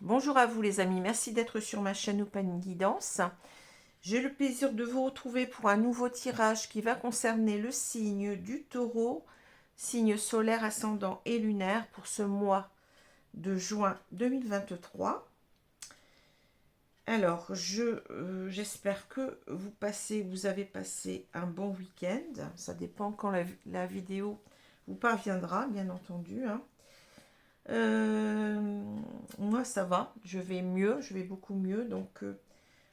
Bonjour à vous les amis, merci d'être sur ma chaîne Open Guidance. J'ai le plaisir de vous retrouver pour un nouveau tirage qui va concerner le signe du Taureau, signe solaire, ascendant et lunaire pour ce mois de juin 2023. Alors, j'espère que vous avez passé un bon week-end. Ça dépend quand la vidéo vous parviendra, bien entendu, hein. Euh, Moi, ça va, je vais mieux, je vais beaucoup mieux, donc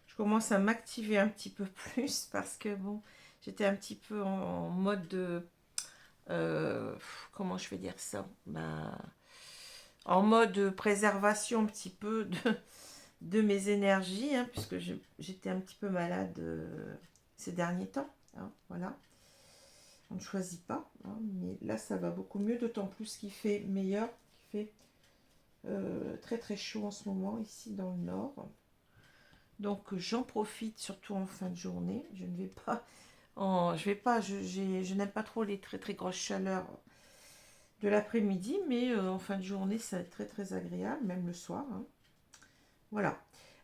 je commence à m'activer un petit peu plus parce que bon, j'étais un petit peu en mode de, comment je vais dire ça, en mode préservation un petit peu de mes énergies, hein, puisque j'étais un petit peu malade ces derniers temps, hein, voilà. On ne choisit pas, hein, mais là ça va beaucoup mieux, d'autant plus qu'il fait meilleur, qu'il fait très très chaud en ce moment ici dans le nord. Donc j'en profite surtout en fin de journée. Je ne vais pas je vais pas, je n'aime pas trop les très très grosses chaleurs de l'après-midi, mais en fin de journée ça va être très très agréable, même le soir, hein. Voilà.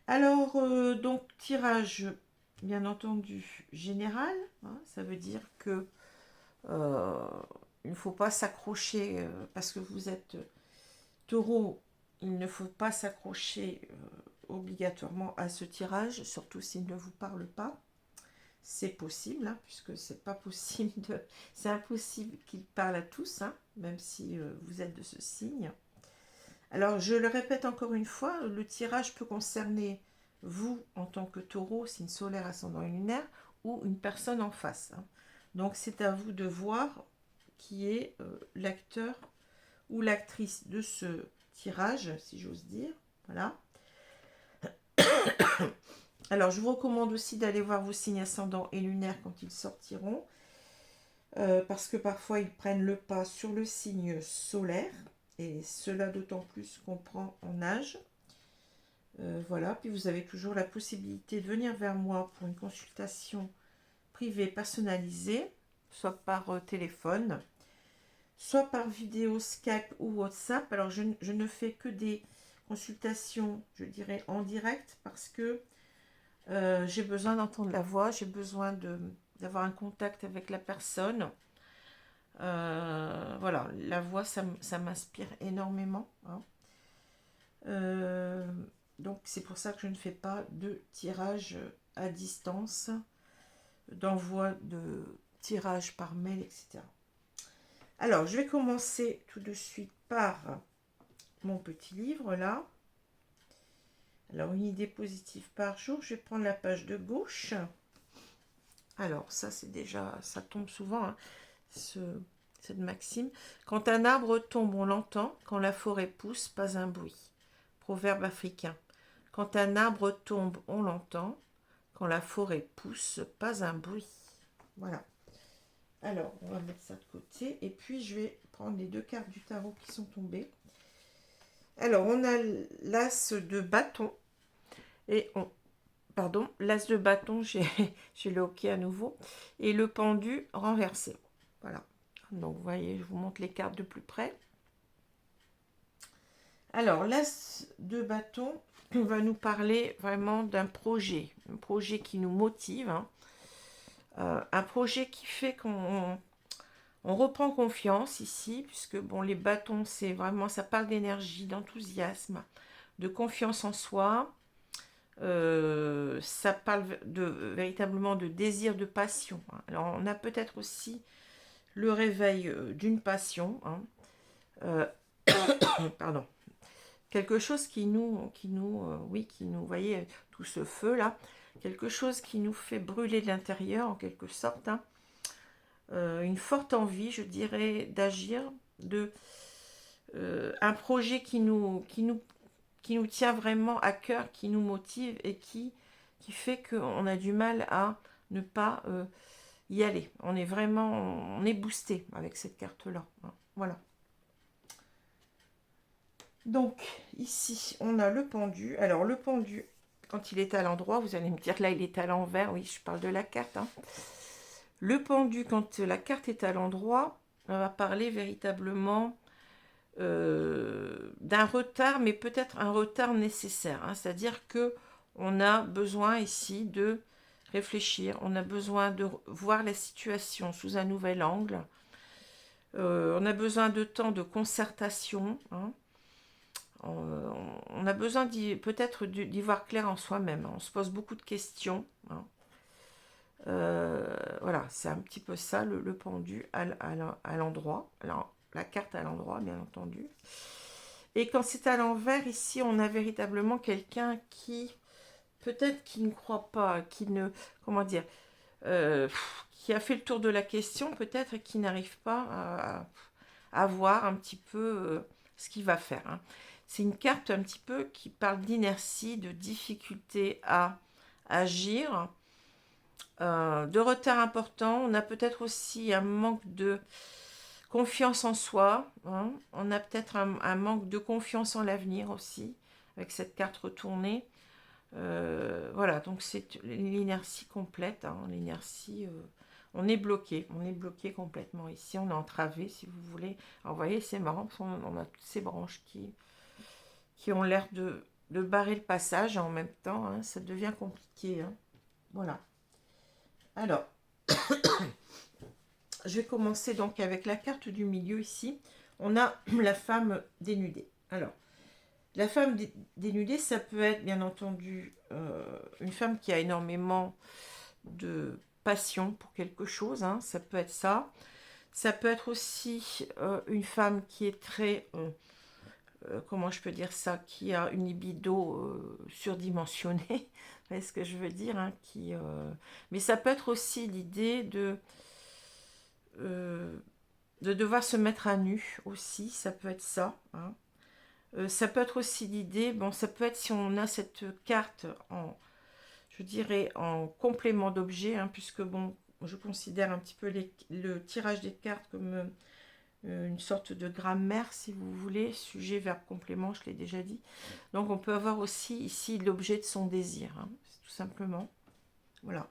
Alors donc tirage bien entendu général, hein, ça veut dire que euh, il ne faut pas s'accrocher parce que vous êtes taureau, il ne faut pas s'accrocher obligatoirement à ce tirage, surtout s'il ne vous parle pas. C'est possible, hein, puisque c'est pas possible de, c'est impossible qu'il parle à tous, hein, même si vous êtes de ce signe. Alors je le répète encore une fois, le tirage peut concerner vous en tant que taureau, signe solaire, ascendant et lunaire, ou une personne en face, hein. Donc c'est à vous de voir qui est l'acteur ou l'actrice de ce tirage, si j'ose dire. Voilà. Alors, je vous recommande aussi d'aller voir vos signes ascendants et lunaires quand ils sortiront, parce que parfois ils prennent le pas sur le signe solaire, et cela d'autant plus qu'on prend en âge. Voilà, puis vous avez toujours la possibilité de venir vers moi pour une consultation privée personnalisée, soit par téléphone, soit par vidéo Skype ou WhatsApp. Alors, je ne fais que des consultations, je dirais, en direct, parce que j'ai besoin d'entendre la voix, j'ai besoin d'avoir un contact avec la personne. Voilà, la voix, ça m'inspire énormément, hein. Euh, donc c'est pour ça que je ne fais pas de tirage à distance, d'envoi de tirage par mail, etc. Alors, je vais commencer tout de suite par mon petit livre là. Alors, une idée positive par jour, je vais prendre la page de gauche. Alors, ça, c'est déjà, ça tombe souvent, hein, cette maxime. Quand un arbre tombe, on l'entend. Quand la forêt pousse, pas un bruit. Proverbe africain. Quand un arbre tombe, on l'entend. Quand la forêt pousse, pas un bruit. Voilà. Alors, on va mettre ça de côté. Et puis, je vais prendre les deux cartes du tarot qui sont tombées. Alors, on a l'as de bâton. Et on, pardon, l'as de bâton, j'ai le hockey à nouveau, et le pendu renversé. Voilà. Donc, vous voyez, je vous montre les cartes de plus près. Alors, l'as de bâton va nous parler vraiment d'un projet, un projet qui nous motive, hein. Un projet qui fait on reprend confiance ici, puisque bon, les bâtons, c'est vraiment, ça parle d'énergie, d'enthousiasme, de confiance en soi. Ça parle véritablement de désir, de passion, hein. Alors, on a peut-être aussi le réveil d'une passion, hein. Euh, pardon. Quelque chose qui nous, voyez, tout ce feu là, quelque chose qui nous fait brûler de l'intérieur en quelque sorte, hein. Une forte envie, je dirais, d'agir, un projet qui nous tient vraiment à cœur, qui nous motive et qui fait qu'on a du mal à ne pas y aller. On est boosté avec cette carte-là, hein. Voilà. Donc, ici, on a le pendu. Alors, le pendu, quand il est à l'endroit, vous allez me dire, là, il est à l'envers. Oui, je parle de la carte, hein. Le pendu, quand la carte est à l'endroit, on va parler véritablement d'un retard, mais peut-être un retard nécessaire, hein. C'est-à-dire que on a besoin ici de réfléchir, on a besoin de voir la situation sous un nouvel angle, on a besoin de temps de concertation, hein. On a besoin peut-être d'y voir clair en soi-même, hein. On se pose beaucoup de questions, hein. Voilà, c'est un petit peu ça le pendu à l'endroit, la carte à l'endroit, bien entendu. Et quand c'est à l'envers, ici, on a véritablement quelqu'un qui, peut-être qui ne croit pas, qui ne, comment dire, qui a fait le tour de la question, peut-être, et qui n'arrive pas à voir un petit peu ce qu'il va faire, hein. C'est une carte un petit peu qui parle d'inertie, de difficulté à agir, de retard important. On a peut-être aussi un manque de confiance en soi, hein. On a peut-être un manque de confiance en l'avenir aussi, avec cette carte retournée. Voilà, donc c'est l'inertie complète, hein. L'inertie, on est bloqué complètement ici, on est entravé si vous voulez. Alors vous voyez, c'est marrant, parce qu'on a toutes ces branches qui ont l'air de barrer le passage en même temps, hein. Ça devient compliqué, hein. Voilà. Alors, je vais commencer donc avec la carte du milieu ici. On a la femme dénudée. Alors, la femme dénudée, ça peut être bien entendu une femme qui a énormément de passion pour quelque chose, hein. Ça peut être ça. Ça peut être aussi une femme qui est très, comment je peux dire ça, qui a une libido surdimensionnée, vous voyez ce que je veux dire, hein, mais ça peut être aussi l'idée euh, de devoir se mettre à nu aussi, ça peut être ça, hein. Ça peut être aussi l'idée, bon, ça peut être si on a cette carte en, je dirais, en complément d'objet, hein, puisque bon, je considère un petit peu le tirage des cartes comme une sorte de grammaire, si vous voulez, sujet, verbe, complément, je l'ai déjà dit. Donc on peut avoir aussi ici l'objet de son désir, hein, tout simplement. Voilà.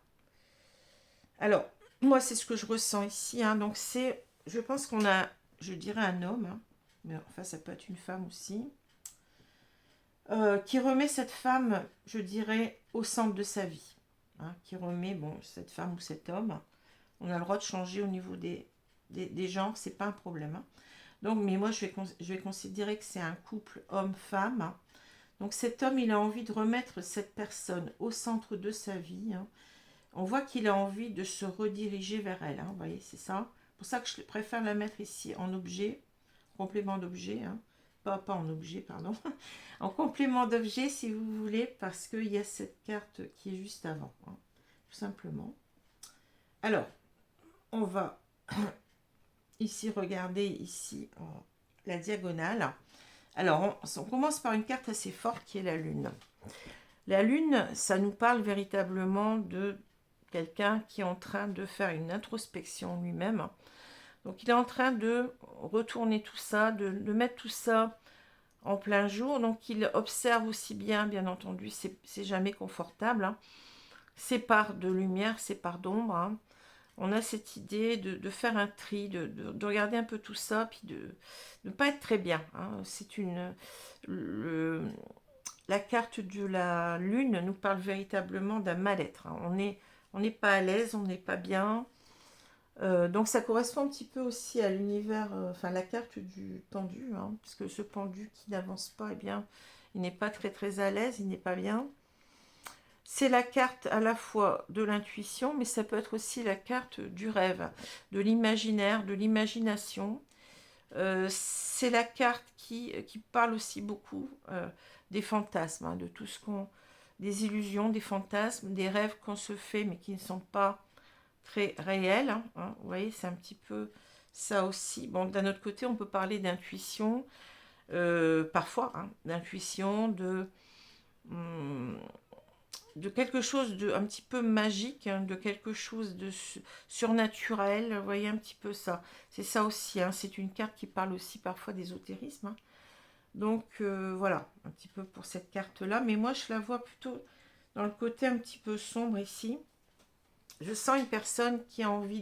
Alors, moi, c'est ce que je ressens ici, hein. Donc c'est, je pense qu'on a, je dirais un homme, hein, mais enfin ça peut être une femme aussi, qui remet cette femme, je dirais, au centre de sa vie, hein, qui remet, bon, cette femme ou cet homme. On a le droit de changer au niveau des genres, c'est pas un problème, hein. Donc, mais moi, je vais considérer que c'est un couple homme-femme, hein. Donc cet homme, il a envie de remettre cette personne au centre de sa vie, hein. On voit qu'il a envie de se rediriger vers elle, hein. Vous voyez, c'est ça. C'est pour ça que je préfère la mettre ici en objet, complément d'objet, hein. Pas en objet, pardon. En complément d'objet, si vous voulez, parce qu'il y a cette carte qui est juste avant, hein, tout simplement. Alors, on va ici regarder ici la diagonale. Alors, on commence par une carte assez forte qui est la lune. La lune, ça nous parle véritablement de quelqu'un qui est en train de faire une introspection lui-même. Donc, il est en train de retourner tout ça, de mettre tout ça en plein jour. Donc, il observe aussi bien entendu, c'est jamais confortable, hein. C'est par de lumière, c'est par d'ombre, hein. On a cette idée de faire un tri, de regarder un peu tout ça, puis de ne pas être très bien, hein. C'est la carte de la lune nous parle véritablement d'un mal-être, hein. On n'est pas à l'aise, on n'est pas bien. Donc ça correspond un petit peu aussi à l'univers, enfin la carte du pendu, hein, parce que ce pendu qui n'avance pas, eh bien, il n'est pas très à l'aise, il n'est pas bien. C'est la carte à la fois de l'intuition, mais ça peut être aussi la carte du rêve, de l'imaginaire, de l'imagination. C'est la carte qui parle aussi beaucoup des fantasmes, hein, de tout ce des illusions, des fantasmes, des rêves qu'on se fait, mais qui ne sont pas très réels, hein. Vous voyez, c'est un petit peu ça aussi. Bon, d'un autre côté, on peut parler d'intuition, parfois, hein, d'intuition, hum, de quelque chose de un petit peu magique, hein, de quelque chose de surnaturel, vous voyez un petit peu ça. C'est ça aussi, hein, c'est une carte qui parle aussi parfois d'ésotérisme, hein. Donc voilà, un petit peu pour cette carte-là, mais moi je la vois plutôt dans le côté un petit peu sombre ici. Je sens une personne qui a envie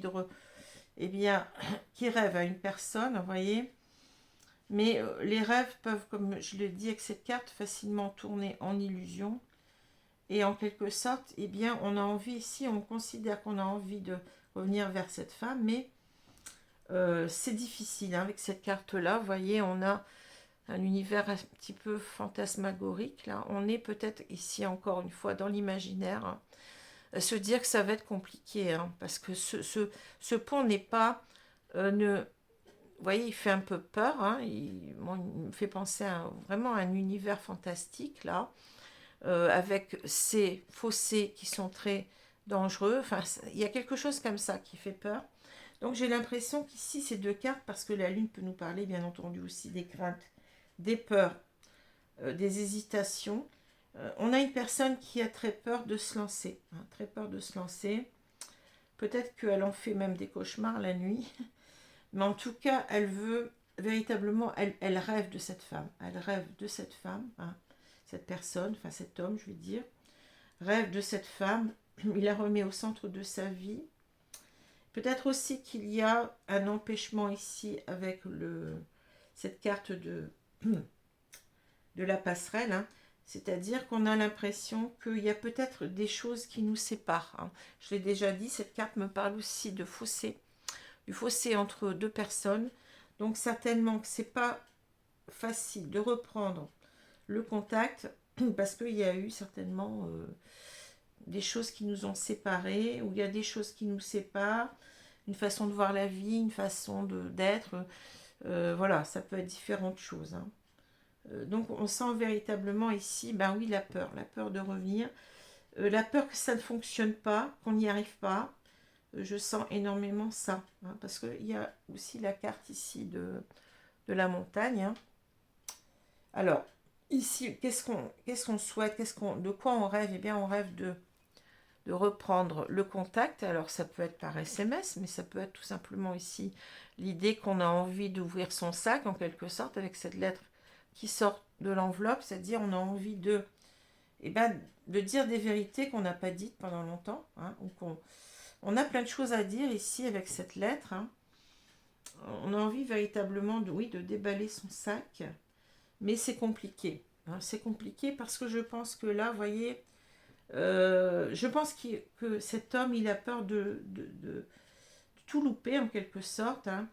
eh bien, qui rêve à une personne, vous voyez, Mais les rêves peuvent, comme je le dis avec cette carte, facilement tourner en illusion. Et en quelque sorte, eh bien, on a envie ici, on considère qu'on a envie de revenir vers cette femme, mais c'est difficile hein, avec cette carte-là. Vous voyez, on a un univers un petit peu fantasmagorique. Là, on est peut-être ici encore une fois dans l'imaginaire. Hein, se dire que ça va être compliqué, hein, parce que ce pont n'est pas... vous voyez, il fait un peu peur. Hein, bon, il me fait penser vraiment à un univers fantastique, là, avec ces fossés qui sont très dangereux. Enfin, il y a quelque chose comme ça qui fait peur. Donc j'ai l'impression qu'ici, ces deux cartes, parce que la lune peut nous parler, bien entendu, aussi des craintes, des peurs, des hésitations. On a une personne qui a très peur de se lancer. Hein, très peur de se lancer. Peut-être qu'elle en fait même des cauchemars la nuit. Mais en tout cas, elle veut véritablement, elle rêve de cette femme. Elle rêve de cette femme, hein, cette personne, enfin cet homme, je vais dire. Rêve de cette femme. Il la remet au centre de sa vie. Peut-être aussi qu'il y a un empêchement ici avec cette carte de la passerelle. Hein. C'est-à-dire qu'on a l'impression qu'il y a peut-être des choses qui nous séparent. Hein. Je l'ai déjà dit, cette carte me parle aussi de fossé. Du fossé entre deux personnes. Donc certainement que c'est pas facile de reprendre le contact parce qu'il y a eu certainement des choses qui nous ont séparés, ou il y a des choses qui nous séparent, une façon de voir la vie, une façon d'être. Voilà, ça peut être différentes choses. Hein. Donc on sent véritablement ici, ben oui, la peur de revenir, la peur que ça ne fonctionne pas, qu'on n'y arrive pas. Je sens énormément ça, hein, parce qu'il y a aussi la carte ici de la montagne. Hein. Alors, ici, qu'est-ce qu'on souhaite, de quoi on rêve? Eh bien, on rêve de reprendre le contact. Alors, ça peut être par SMS, mais ça peut être tout simplement ici l'idée qu'on a envie d'ouvrir son sac, en quelque sorte, avec cette lettre qui sort de l'enveloppe, c'est-à-dire on a envie de dire des vérités qu'on n'a pas dites pendant longtemps, hein, ou on a plein de choses à dire ici avec cette lettre. Hein. On a envie véritablement de déballer son sac, mais c'est compliqué. Hein. C'est compliqué parce que je pense que là, vous voyez, je pense que cet homme, il a peur de tout louper en quelque sorte. Hein.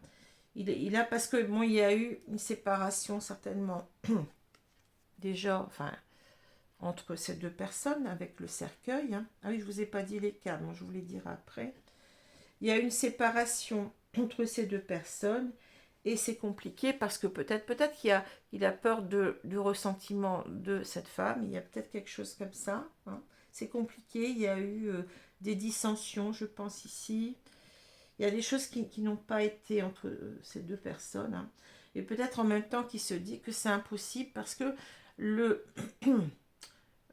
Il a, parce que bon, il y a eu une séparation certainement déjà, enfin, entre ces deux personnes avec le cercueil. Hein. Ah oui, je vous ai pas dit les cas, donc je vous les dirai après. Il y a une séparation entre ces deux personnes et c'est compliqué parce que peut-être qu'il a peur du ressentiment de cette femme. Il y a peut-être quelque chose comme ça. Hein. C'est compliqué. Il y a eu des dissensions, je pense, ici. Il y a des choses qui n'ont pas été entre ces deux personnes. Hein. Et peut-être en même temps qu'il se dit que c'est impossible parce que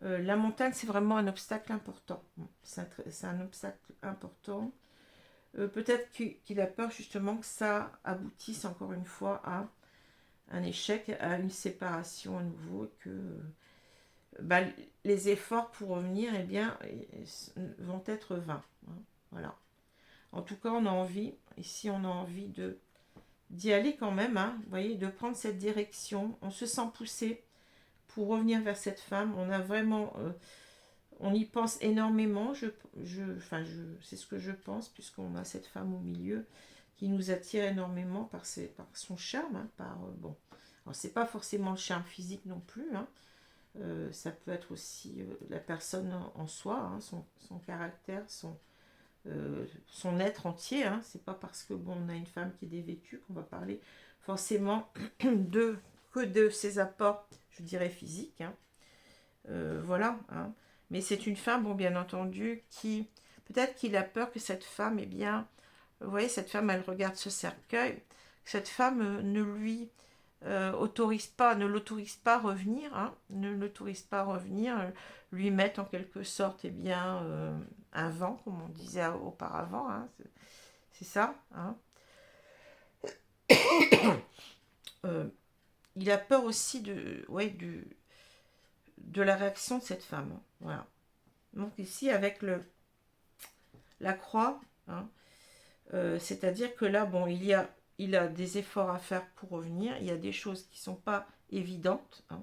la montagne, c'est vraiment un obstacle important. C'est un obstacle important. Peut-être qu'il a peur justement que ça aboutisse encore une fois à un échec, à une séparation à nouveau, et que les efforts pour revenir eh bien, vont être vains. Hein, voilà. En tout cas, on a envie, ici on a envie d'y aller quand même, hein, vous voyez, de prendre cette direction. On se sent poussé pour revenir vers cette femme. On a vraiment... on y pense énormément, c'est ce que je pense, puisqu'on a cette femme au milieu qui nous attire énormément par son charme. Hein, bon, alors c'est pas forcément le charme physique non plus. Hein, ça peut être aussi la personne en soi, hein, son caractère, son être entier. Hein, c'est pas parce que bon, on a une femme qui est dévêtue qu'on va parler forcément que de ses apports, je dirais physiques. Hein. Voilà. Hein. Mais c'est une femme, bon, bien entendu, qui... Peut-être qu'il a peur que cette femme, eh bien... Vous voyez, cette femme, elle regarde ce cercueil. Cette femme ne lui l'autorise pas à revenir. Hein, ne l'autorise pas à revenir. Lui mettre en quelque sorte, eh bien, un vent, comme on disait auparavant. Hein, c'est ça. Hein. Il a peur aussi de la réaction de cette femme. Voilà. Donc ici, avec la croix, hein, c'est-à-dire que là, bon, il il a des efforts à faire pour revenir. Il y a des choses qui ne sont pas évidentes, hein.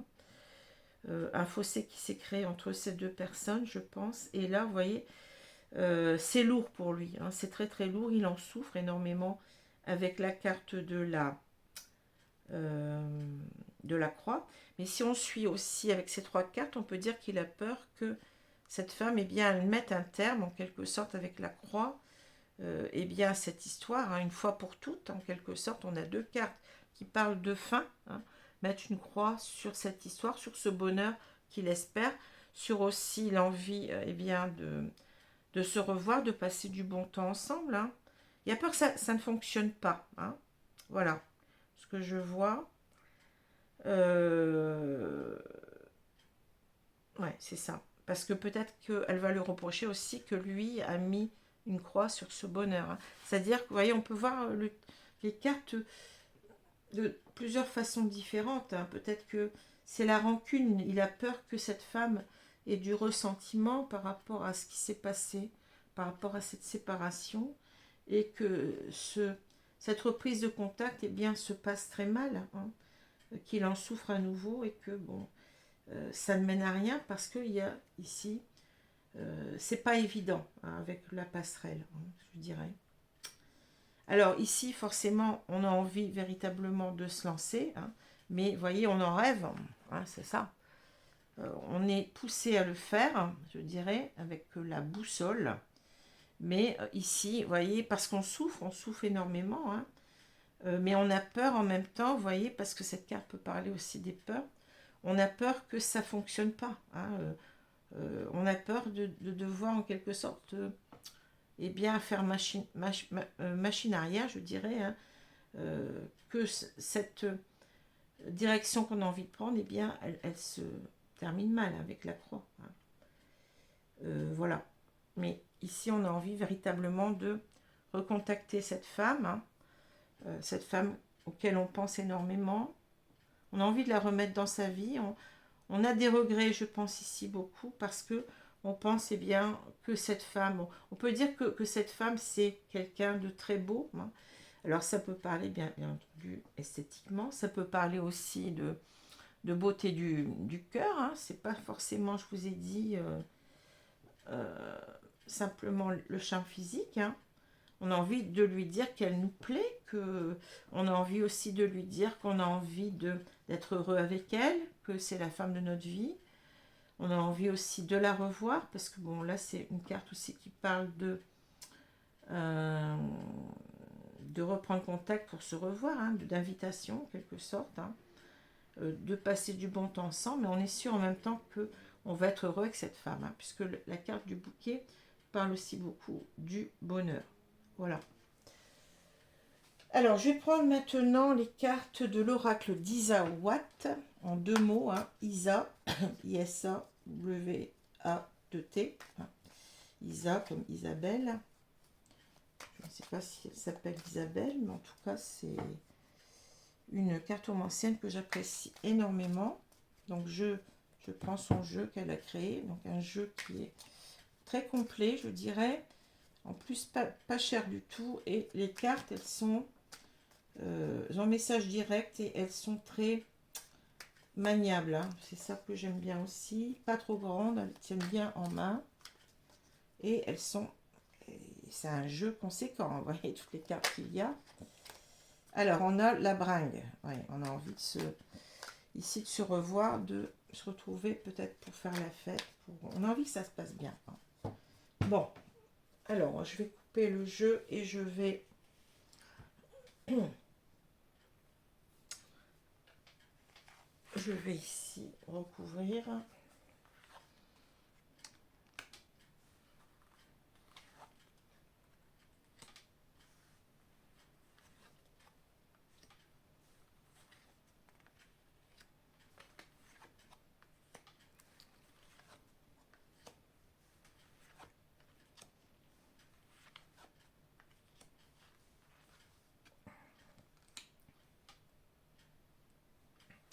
Un fossé qui s'est créé entre ces deux personnes, je pense. Et là, vous voyez, c'est lourd pour lui, hein. C'est très très lourd. Il en souffre énormément avec la carte de la croix. Mais si on suit aussi avec ces trois cartes, on peut dire qu'il a peur que cette femme, eh bien, elle mette un terme en quelque sorte avec la croix, eh bien, cette histoire, hein, une fois pour toutes, en quelque sorte. On a deux cartes qui parlent de fin, hein, mettre une croix sur cette histoire, sur ce bonheur qu'il espère, sur aussi l'envie, eh bien, de se revoir, de passer du bon temps ensemble, hein. Il y a peur que ça ne fonctionne pas, hein. Voilà ce que je vois. Ouais, c'est ça. Parce que peut-être qu'elle va lui reprocher aussi que lui a mis une croix sur ce bonheur, hein. C'est-à-dire que, vous voyez, on peut voir les cartes de plusieurs façons différentes, hein. Peut-être que c'est la rancune. Il a peur que cette femme ait du ressentiment par rapport à ce qui s'est passé, par rapport à cette séparation, et que cette reprise de contact, eh bien, se passe très mal, hein, qu'il en souffre à nouveau et que, bon, ça ne mène à rien parce qu'il y a ici, c'est pas évident, hein, avec la passerelle, hein, je dirais. Alors ici, forcément, on a envie véritablement de se lancer, hein, mais vous voyez, on en rêve, hein, c'est ça. On est poussé à le faire, je dirais, avec la boussole. Mais ici, vous voyez, parce qu'on on souffre énormément, hein, mais on a peur en même temps, vous voyez, parce que cette carte peut parler aussi des peurs. On a peur que ça ne fonctionne pas, hein, on a peur de devoir en quelque sorte, eh bien, faire machine arrière, je dirais, hein, que cette direction qu'on a envie de prendre, eh bien, elle se termine mal avec la croix, hein. Voilà. Mais ici, on a envie véritablement de recontacter cette femme auquel on pense énormément. On a envie de la remettre dans sa vie. On a des regrets, je pense ici beaucoup, parce que on pense, eh bien, que cette femme, on peut dire que cette femme, c'est quelqu'un de très beau, hein. Alors ça peut parler bien entendu esthétiquement, ça peut parler aussi de beauté du cœur, hein. C'est pas forcément, je vous ai dit, simplement le charme physique, hein. On a envie de lui dire qu'elle nous plaît, on a envie aussi de lui dire qu'on a envie d'être heureux avec elle, que c'est la femme de notre vie. On a envie aussi de la revoir, parce que bon, là c'est une carte aussi qui parle de reprendre contact pour se revoir, hein, d'invitation en quelque sorte, hein, de passer du bon temps ensemble, mais on est sûr en même temps que on va être heureux avec cette femme, hein, puisque la carte du bouquet parle aussi beaucoup du bonheur. Voilà. Alors, je vais prendre maintenant les cartes de l'oracle d'Isa Watt, en deux mots, hein, Isa, I-S-A-W-A-T, hein. Isa comme Isabelle. Je ne sais pas si elle s'appelle Isabelle, mais en tout cas, c'est une cartomancienne que j'apprécie énormément. Donc, je prends son jeu qu'elle a créé, donc un jeu qui est très complet, je dirais. En plus, pas cher du tout. Et les cartes, elles sont en message direct et elles sont très maniables, hein. C'est ça que j'aime bien aussi. Pas trop grandes, elles tiennent bien en main. Et elles sont... C'est un jeu conséquent, vous voyez toutes les cartes qu'il y a. Alors, on a la bringue. Ouais, on a envie ici de se revoir, de se retrouver peut-être pour faire la fête. On a envie que ça se passe bien, hein. Bon, alors je vais couper le jeu et je vais ici recouvrir.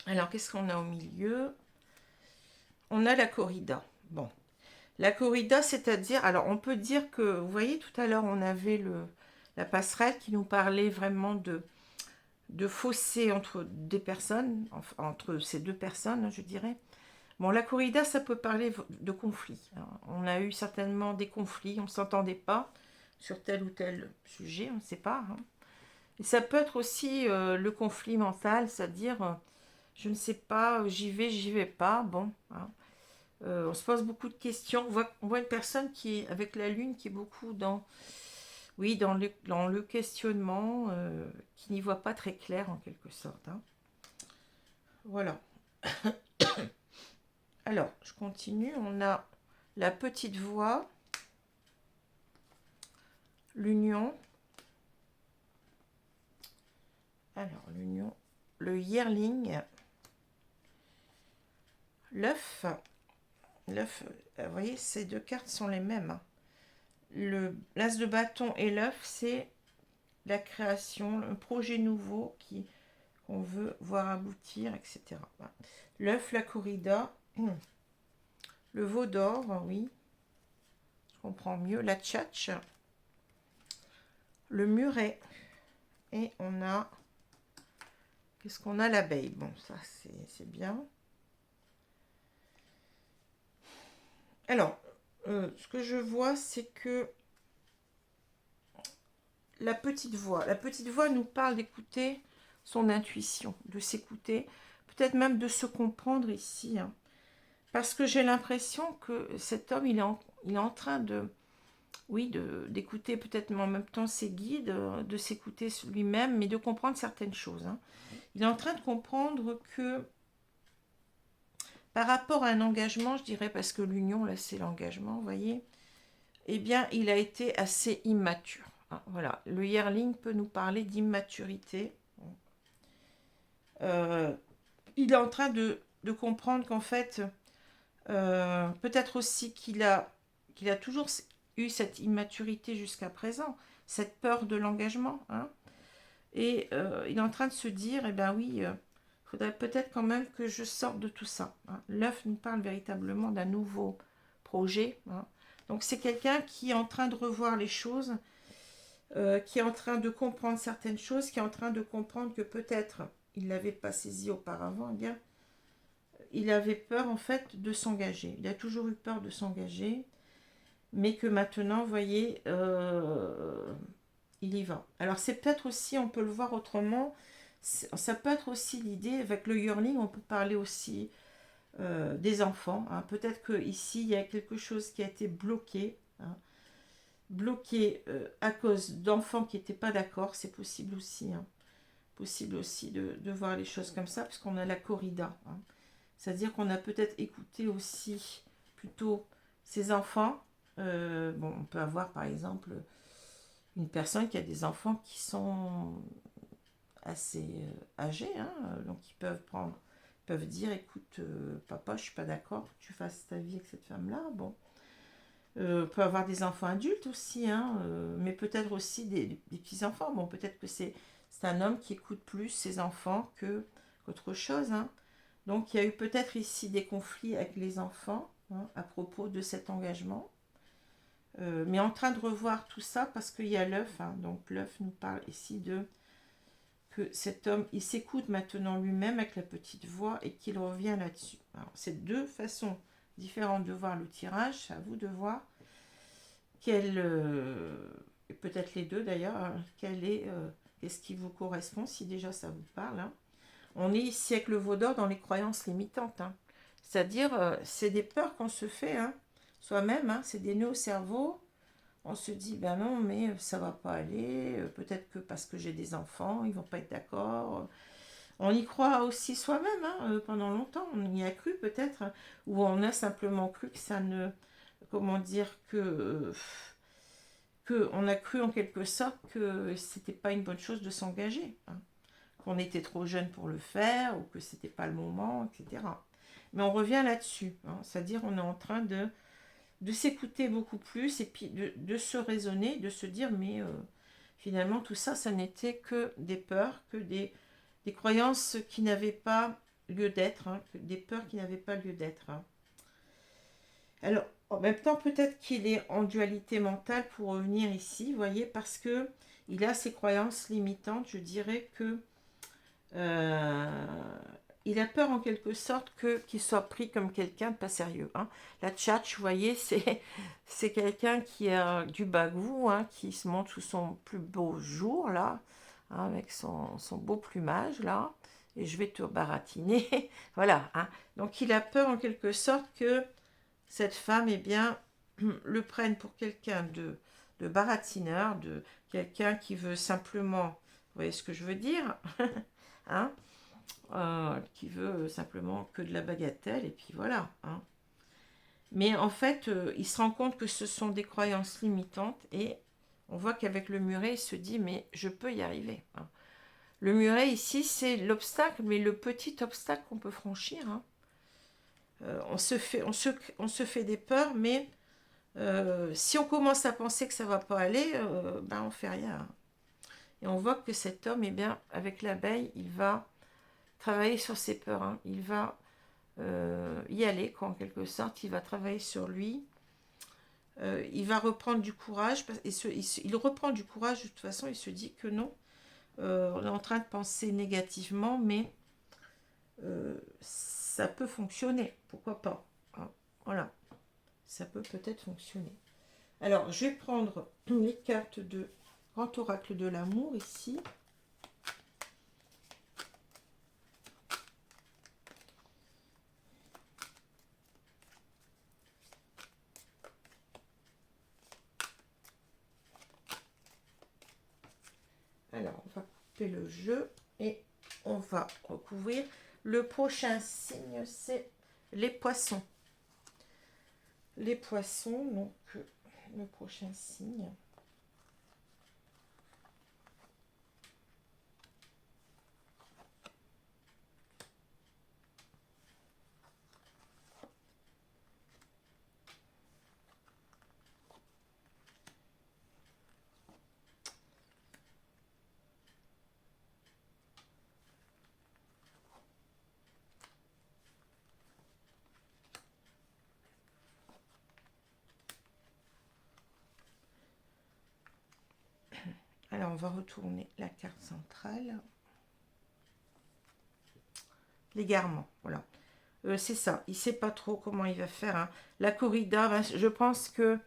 Alors, qu'est-ce qu'on a au milieu? On a la corrida. Bon, la corrida, c'est-à-dire... Alors, on peut dire que... Vous voyez, tout à l'heure, on avait la passerelle qui nous parlait vraiment de fossé entre des personnes, entre ces deux personnes, je dirais. Bon, la corrida, ça peut parler de conflits. On a eu certainement des conflits, on ne s'entendait pas sur tel ou tel sujet, on ne sait pas. Hein. Et ça peut être aussi le conflit mental, c'est-à-dire, je ne sais pas, j'y vais pas, bon. Hein. On se pose beaucoup de questions. On voit une personne qui est avec la lune, qui est beaucoup dans, oui, dans le questionnement, qui n'y voit pas très clair en quelque sorte. Hein. Voilà. Alors, je continue. On a la petite voix, l'union. Alors, l'union, le yearling, l'œuf. L'œuf, vous voyez, ces deux cartes sont les mêmes. Hein. L'as de bâton et l'œuf, c'est la création, un projet nouveau qu'on veut voir aboutir, etc. Voilà. L'œuf, la corrida, le veau d'or, oui, je comprends mieux, la tchatch, le muret, et on a, qu'est-ce qu'on a, l'abeille. Bon, ça c'est bien. Alors, ce que je vois, c'est que la petite voix nous parle d'écouter son intuition, de s'écouter, peut-être même de se comprendre ici. Hein. Parce que j'ai l'impression que cet homme, il est en train de, oui, d'écouter peut-être en même temps ses guides, de s'écouter lui-même, mais de comprendre certaines choses. Hein. Il est en train de comprendre que par rapport à un engagement, je dirais, parce que l'union, là, c'est l'engagement, vous voyez, eh bien, il a été assez immature. Hein, voilà, le yearling peut nous parler d'immaturité. Il est en train de comprendre qu'en fait, peut-être aussi qu'il a toujours eu cette immaturité jusqu'à présent, cette peur de l'engagement. Hein, et il est en train de se dire, eh bien oui, faudrait peut-être quand même que je sorte de tout ça. Hein. L'œuf nous parle véritablement d'un nouveau projet. Hein. Donc c'est quelqu'un qui est en train de revoir les choses, qui est en train de comprendre certaines choses, qui est en train de comprendre que peut-être il ne l'avait pas saisi auparavant, eh bien, il avait peur en fait de s'engager. Il a toujours eu peur de s'engager, mais que maintenant, vous voyez, il y va. Alors c'est peut-être aussi, on peut le voir autrement, ça peut être aussi l'idée, avec le yearling, on peut parler aussi des enfants. Hein. Peut-être qu'ici, il y a quelque chose qui a été bloqué, hein. Bloqué à cause d'enfants qui n'étaient pas d'accord, c'est possible aussi. Hein. Possible aussi de voir les choses comme ça, parce qu'on a la corrida. Hein. C'est-à-dire qu'on a peut-être écouté aussi plutôt ses enfants. Bon, on peut avoir par exemple une personne qui a des enfants qui sont assez âgés, hein, donc ils peuvent dire, écoute, papa, je suis pas d'accord que tu fasses ta vie avec cette femme-là. Bon, peut avoir des enfants adultes aussi, hein, mais peut-être aussi des petits-enfants. Bon, peut-être que c'est un homme qui écoute plus ses enfants qu'autre chose. Hein. Donc, il y a eu peut-être ici des conflits avec les enfants hein, à propos de cet engagement. Mais en train de revoir tout ça parce qu'il y a l'œuf. Hein, donc, l'œuf nous parle ici de que cet homme, il s'écoute maintenant lui-même avec la petite voix et qu'il revient là-dessus. C'est deux façons différentes de voir le tirage. C'est à vous de voir peut-être les deux d'ailleurs, hein, qu'est-ce qui vous correspond si déjà ça vous parle. Hein. On est ici avec le veau d'or dans les croyances limitantes. Hein. C'est-à-dire, c'est des peurs qu'on se fait hein, soi-même, hein, c'est des nœuds au cerveau. On se dit, ben non, mais ça va pas aller, peut-être que parce que j'ai des enfants, ils vont pas être d'accord. On y croit aussi soi-même, hein, pendant longtemps, on y a cru peut-être, ou on a simplement cru que ça ne... Comment dire que on a cru en quelque sorte que c'était pas une bonne chose de s'engager. Hein. Qu'on était trop jeune pour le faire ou que c'était pas le moment, etc. Mais on revient là-dessus, hein, c'est-à-dire on est en train de s'écouter beaucoup plus et puis de se raisonner, de se dire mais finalement tout ça, ça n'était que des peurs, que des croyances qui n'avaient pas lieu d'être, hein, des peurs qui n'avaient pas lieu d'être. Hein. Alors en même temps peut-être qu'il est en dualité mentale pour revenir ici, vous voyez, parce que il a ses croyances limitantes, je dirais que Euh, il a peur en quelque sorte qu'il soit pris comme quelqu'un de pas sérieux. Hein. La tchatch, vous voyez, c'est quelqu'un qui a du bagou, hein, qui se montre sous son plus beau jour, là, hein, avec son beau plumage, là, et je vais te baratiner. Voilà. Hein. Donc il a peur en quelque sorte que cette femme, eh bien, le prenne pour quelqu'un de baratineur, de quelqu'un qui veut simplement, vous voyez ce que je veux dire, hein, qui veut simplement que de la bagatelle, et puis voilà. Hein. Mais en fait, il se rend compte que ce sont des croyances limitantes, et on voit qu'avec le muret, il se dit, mais je peux y arriver. Hein. Le muret, ici, c'est l'obstacle, mais le petit obstacle qu'on peut franchir. Hein. On se fait des peurs, mais si on commence à penser que ça va pas aller, ben on fait rien. Et on voit que cet homme, eh bien, avec l'abeille, il va travailler sur ses peurs. Hein. Il va y aller, quoi, en quelque sorte. Il va travailler sur lui. Il va reprendre du courage. Il reprend du courage, de toute façon, il se dit que non. On est en train de penser négativement, mais ça peut fonctionner. Pourquoi pas? Hein. Voilà. Ça peut peut-être fonctionner. Alors, je vais prendre les cartes de Grand Oracle de l'amour ici. Alors, on va couper le jeu et on va recouvrir. Le prochain signe, c'est les poissons. Les poissons, donc le prochain signe. Alors, on va retourner la carte centrale. L'égarement, voilà. C'est ça, il ne sait pas trop comment il va faire. Hein. La corrida, ben, je pense que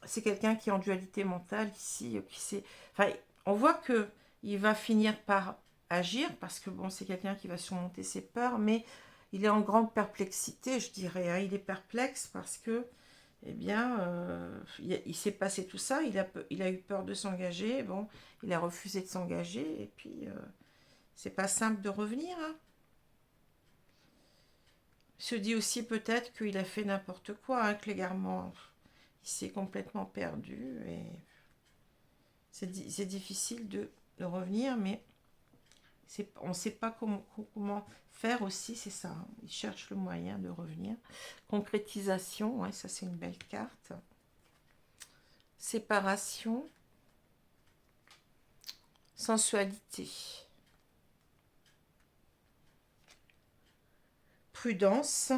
c'est quelqu'un qui est en dualité mentale ici. Qui sait, enfin, on voit que il va finir par agir parce que bon, c'est quelqu'un qui va surmonter ses peurs, mais il est en grande perplexité, je dirais. Hein. Il est perplexe parce que, eh bien, il s'est passé tout ça. Il a eu peur de s'engager. Bon, il a refusé de s'engager et puis c'est pas simple de revenir. Hein. Il se dit aussi peut-être qu'il a fait n'importe quoi, hein, que l'égarement, il s'est complètement perdu et c'est difficile de revenir, mais on ne sait pas comment faire aussi, c'est ça. Hein. Il cherche le moyen de revenir. Concrétisation, ouais, ça c'est une belle carte. Séparation. Sensualité. Prudence.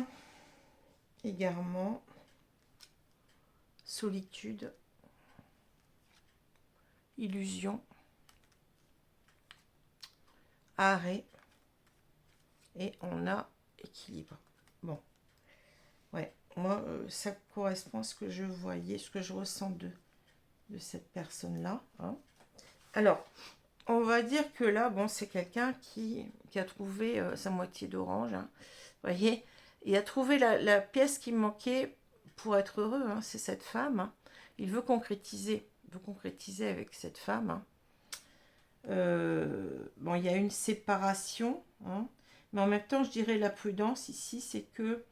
Égarement. Solitude. Illusion. Arrêt. Et on a équilibre. Bon. Ouais. Moi, ça correspond à ce que je voyais, ce que je ressens de cette personne-là. Hein. Alors, on va dire que là, bon, c'est quelqu'un qui a trouvé sa moitié d'orange. Hein. Vous voyez, il a trouvé la pièce qui manquait pour être heureux. Hein, c'est cette femme. Hein. Il veut concrétiser. Avec cette femme. Hein. Bon, il y a une séparation. Hein, mais en même temps, je dirais la prudence ici, c'est que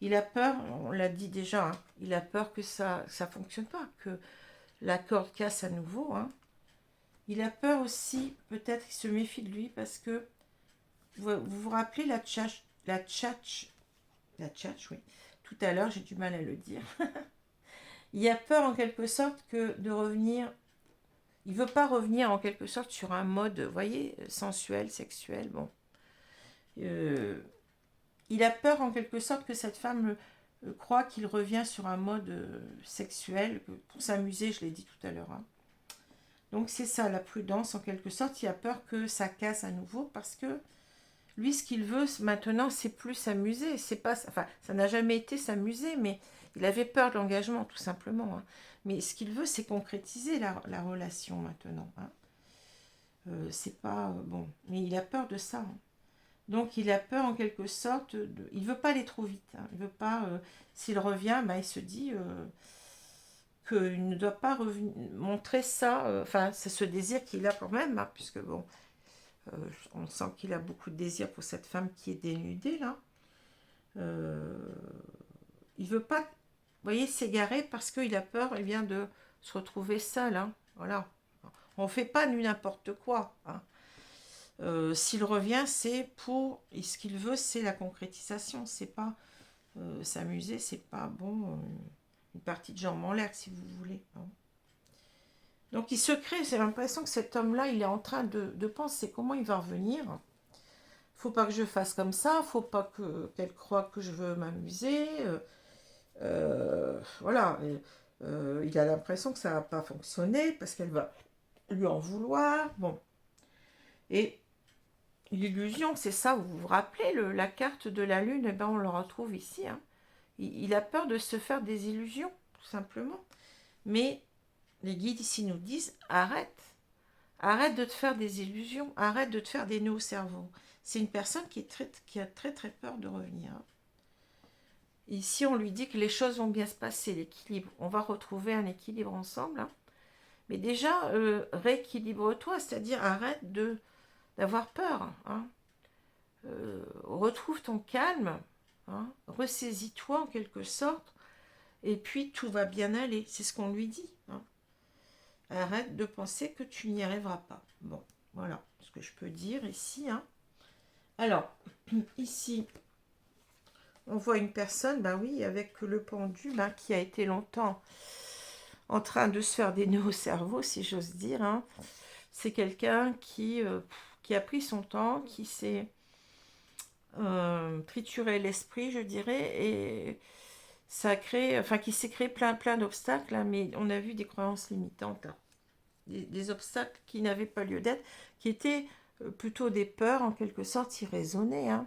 il a peur, on l'a dit déjà, hein, il a peur que ça fonctionne pas, que la corde casse à nouveau. Hein. Il a peur aussi, peut-être qu'il se méfie de lui parce que vous rappelez la tchatch, oui. Tout à l'heure, j'ai du mal à le dire. Il a peur en quelque sorte que de revenir. Il veut pas revenir en quelque sorte sur un mode, vous voyez, sensuel, sexuel. Bon, il a peur en quelque sorte que cette femme croit qu'il revient sur un mode sexuel pour s'amuser. Je l'ai dit tout à l'heure. Hein. Donc c'est ça, la prudence, en quelque sorte. Il a peur que ça casse à nouveau, parce que lui, ce qu'il veut maintenant, c'est plus s'amuser. C'est pas, enfin, ça n'a jamais été s'amuser, mais il avait peur de l'engagement, tout simplement, hein. Mais ce qu'il veut, c'est concrétiser la relation maintenant, hein. C'est pas bon, mais il a peur de ça, hein. Donc il a peur en quelque sorte il veut pas aller trop vite, hein. Il veut pas, s'il revient, bah, il se dit qu'il ne doit pas montrer ça, enfin c'est ce désir qu'il a quand même, hein, puisque bon, on sent qu'il a beaucoup de désir pour cette femme qui est dénudée là. Euh, il veut pas, vous voyez, s'égarer, parce qu'il a peur, eh bien, de se retrouver seul, hein. Voilà. On fait pas du n'importe quoi, hein. S'il revient, c'est pour, et ce qu'il veut, c'est la concrétisation. C'est pas s'amuser, c'est pas bon, une partie de jambes en l'air, si vous voulez, hein. Donc il se crée, j'ai l'impression que cet homme-là, il est en train de penser comment il va revenir. Faut pas que je fasse comme ça, faut pas qu'elle croie que je veux m'amuser. Voilà. Il a l'impression que ça va pas fonctionner parce qu'elle va lui en vouloir. Bon. Et l'illusion, c'est ça, vous vous rappelez, la carte de la lune, eh ben, on le retrouve ici, hein. Il a peur de se faire des illusions, tout simplement. Mais les guides ici nous disent, arrête. Arrête de te faire des illusions, arrête de te faire des nœuds au cerveau. C'est une personne qui a très très peur de revenir. Ici, on lui dit que les choses vont bien se passer, l'équilibre. On va retrouver un équilibre ensemble, hein. Mais déjà, rééquilibre-toi, c'est-à-dire arrête d'avoir peur, hein. Retrouve ton calme, hein. Ressaisis-toi en quelque sorte, et puis tout va bien aller. C'est ce qu'on lui dit, hein. Arrête de penser que tu n'y arriveras pas. Bon, voilà ce que je peux dire ici, hein. Alors, ici, on voit une personne, ben oui, avec le pendu, ben, qui a été longtemps en train de se faire des nœuds au cerveau, si j'ose dire, hein. C'est quelqu'un qui a pris son temps, qui s'est trituré l'esprit, je dirais, et ça a créé, enfin, qui s'est créé plein d'obstacles, hein, mais on a vu des croyances limitantes, hein. Des obstacles qui n'avaient pas lieu d'être, qui étaient plutôt des peurs, en quelque sorte, irraisonnées, hein.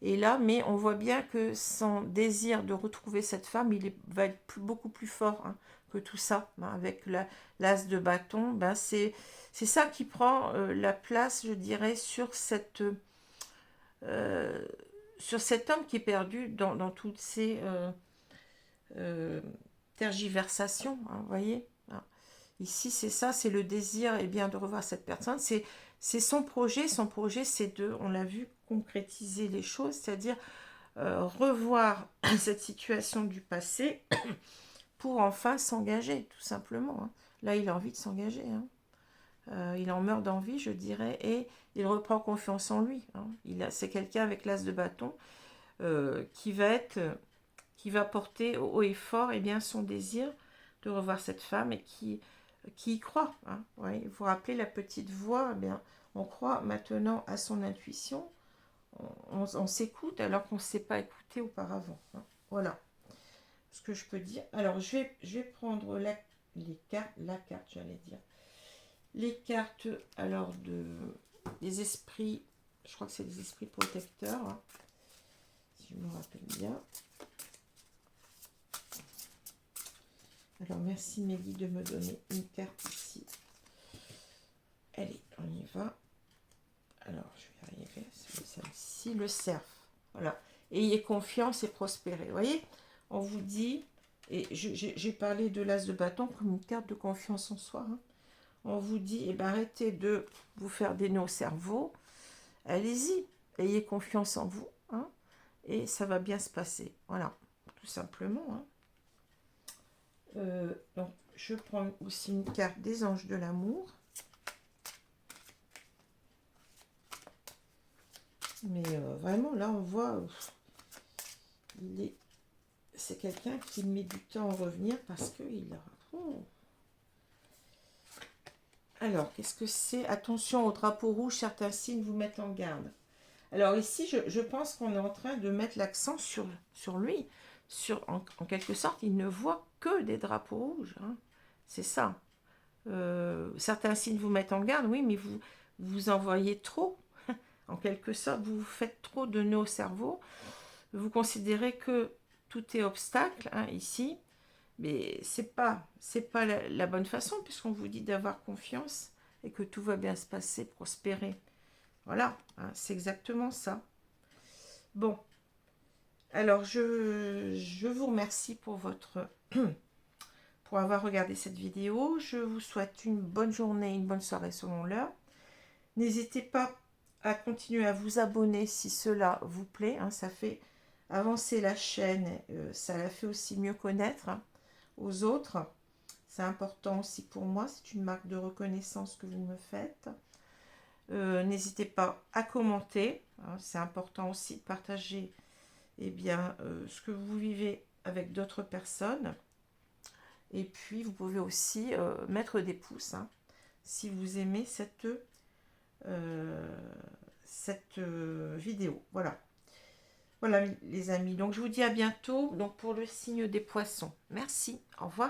Et là, mais on voit bien que son désir de retrouver cette femme, va être beaucoup plus fort, hein, que tout ça, hein. Avec l'as de bâton, ben c'est ça qui prend la place, je dirais, euh, sur cet homme qui est perdu dans toutes ces euh, tergiversations, hein, vous voyez, hein. Ici, c'est ça, c'est le désir, eh bien, de revoir cette personne. C'est son projet. Son projet, c'est on l'a vu, concrétiser les choses, c'est-à-dire revoir cette situation du passé pour enfin s'engager, tout simplement, hein. Là, il a envie de s'engager, hein. Il en meurt d'envie, je dirais, et il reprend confiance en lui, hein. C'est quelqu'un avec l'as de bâton qui va porter haut et fort, eh bien, son désir de revoir cette femme, et qui y croit, hein. Ouais, vous vous rappelez la petite voix, eh bien, on croit maintenant à son intuition, on s'écoute alors qu'on ne s'est pas écouté auparavant, hein. Voilà ce que je peux dire. Alors, je vais prendre la carte, j'allais dire. Les cartes, alors, des esprits, je crois que c'est des esprits protecteurs, hein, si je me rappelle bien. Alors, merci Mélie de me donner une carte ici. Allez, on y va. Alors, je vais arriver, c'est celle-ci, le cerf. Voilà. Ayez confiance et prospérez. Vous voyez, on vous dit, et j'ai parlé de l'as de bâton comme une carte de confiance en soi, hein. On vous dit, eh ben, arrêtez de vous faire des nœuds au cerveau. Allez-y, ayez confiance en vous, hein, et ça va bien se passer. Voilà, tout simplement, hein. Donc, je prends aussi une carte des anges de l'amour. Mais vraiment, là, on voit, c'est quelqu'un qui met du temps à revenir parce qu'il a... Oh. Alors, qu'est-ce que c'est? Attention au drapeau rouge, certains signes vous mettent en garde. Alors ici, je pense qu'on est en train de mettre l'accent sur lui. En quelque sorte, il ne voit que des drapeaux rouges, hein. C'est ça. Certains signes vous mettent en garde, oui, mais vous envoyez trop, en quelque sorte, vous faites trop de nœuds au cerveau. Vous considérez que tout est obstacle, hein, ici, mais c'est pas la bonne façon, puisqu'on vous dit d'avoir confiance et que tout va bien se passer, prospérer. Voilà, hein, c'est exactement ça. Bon, alors je vous remercie pour pour avoir regardé cette vidéo. Je vous souhaite une bonne journée, une bonne soirée selon l'heure. N'hésitez pas à continuer à vous abonner si cela vous plaît, hein, ça fait avancer la chaîne, ça la fait aussi mieux connaître, hein, aux autres. C'est important aussi pour moi, c'est une marque de reconnaissance que vous me faites. N'hésitez pas à commenter, hein, c'est important aussi de partager, eh bien, ce que vous vivez avec d'autres personnes. Et puis, vous pouvez aussi mettre des pouces, hein, si vous aimez cette vidéo. Voilà. Voilà, les amis. Donc, je vous dis à bientôt, donc, pour le signe des poissons. Merci. Au revoir.